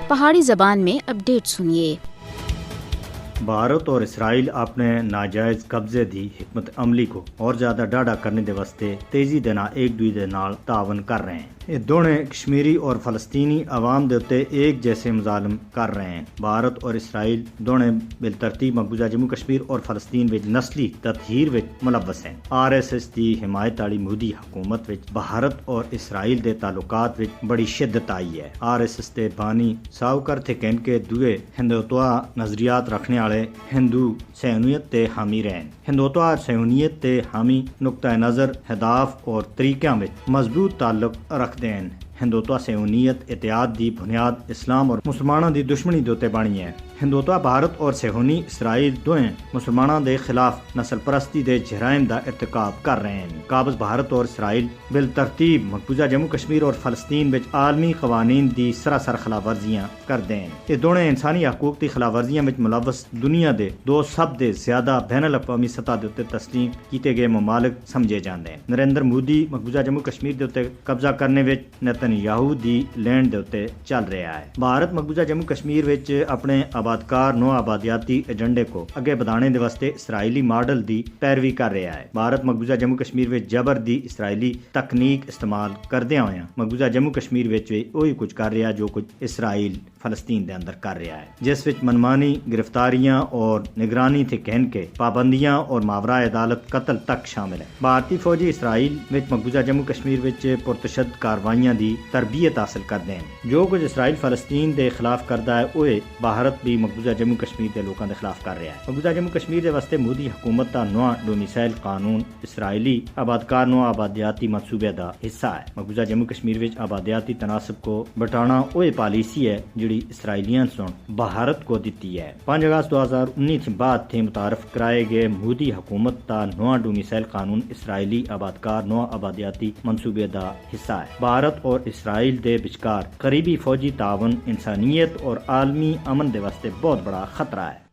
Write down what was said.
پہاڑی زبان میں اپڈیٹ سنیے۔ بھارت اور اسرائیل اپنے ناجائز قبضے دی حکمت عملی کو اور زیادہ ڈاڑا کرنے دے واسطے تیزی دے نال ایک دوسرے دے نال تعاون کر رہے ہیں۔ یہ دونوں کشمیری اور فلسطینی عوام دے اتے ایک جیسے مظالم کر رہے ہیں۔ بھارت اور اسرائیل دونوں بالترتیب مقبوضہ جموں کشمیر اور فلسطین وچ نسلی تطہیر وچ ملوث ہیں۔ RSS دی حمایت والی مودی حکومت وچ بھارت اور اسرائیل دے تعلقات وچ بڑی شدت آئی ہے۔ RSS دے بانی ساؤکر تھے کہن کے دوئے ہندوتوا نظریات رکھنے والے ہندو صہیونیت تے حامی رہن۔ ہندوتوا صہیونیت تے حامی نقطہ نظر ہدف اور طریقوں میں مضبوط تعلق رکھتے ہیں۔ ہندوتوا صہیونیت اتحاد دی بنیاد اسلام اور مسلمانوں دی دشمنی دوتے بانی ہے۔ ہندوتوا بھارت اور صہیونی اسرائیل دوئیں مسلمانوں دے خلاف نسل پرستی دے جرائم دا ارتکاب کر رہے ہیں۔ قابض بھارت اور اسرائیل بالترتیب مقبوضہ جموں کشمیر اور فلسطین وچ عالمی قوانین دی سراسر خلاف ورزیاں کرتے ہیں۔ یہ دونوں انسانی حقوق دی خلاف ورزیاں وچ ملوث دنیا دے دو سب دے زیادہ بین الاقوامی سطح دے اتے تسلیم کیتے گئے ممالک سمجھے جاندے ہیں۔ نریندر مودی مقبوضہ جموں کشمیر دے اتے قبضہ کرنے وچ نتنیاہو دی لینڈ دے اتے چل رہا ہے۔ بھارت مقبوضہ جموں کشمیر وچ اپنے آبادکار نو آبادیاتی ایجنڈے کو اگے بڑھانے دے واسطے اسرائیلی ماڈل دی پیروی کر رہا ہے۔ بھارت مقبوضہ جموں کشمیر وچ جبر دی اسرائیلی تکنیک استعمال کردیا ہویا مقبوضہ جموں کشمیر وچ وہی کچھ کر رہا جو کچھ اسرائیل فلسطین دے اندر کر رہا ہے، جس وچ منمانی گرفتاریاں اور نگرانی تھے کہن کے پابندیاں اور ماورائے عدالت قتل تک شامل ہے۔ بھارتی فوجی اسرائیل وچ مقبوضہ جموں کشمیر وچ پرتشدد کاروائیاں دی تربیت حاصل کرتے ہیں۔ جو کچھ اسرائیل فلسطین دے خلاف کردا ہے وہ بھارت بھی مقبوضہ جموں کشمیر دے لوکاں دے خلاف کر رہا ہے۔ مقبوضہ جموں کشمیر دے واسطے مودی حکومت دا نواں ڈومیسائل قانون اسرائیلی آبادکار نو آبادیاتی منصوبے دا حصہ ہے۔ مقبوضہ جموں کشمیر وچ آبادیاتی تناسب کو بٹانا وہ پالیسی ہے جڑی اسرائیلیاں سن بھارت کو دیتی ہے۔ 5 اگست 2019 بعد تھے متعارف کرائے گئے مودی حکومت دا نواں ڈومیسائل قانون اسرائیلی آبادکار نو آبادیاتی منصوبے دا حصہ ہے۔ بھارت اور اسرائیل دے بچکار قریبی فوجی تعاون انسانیت اور عالمی امن دے واسطے بہت بڑا خطرہ ہے۔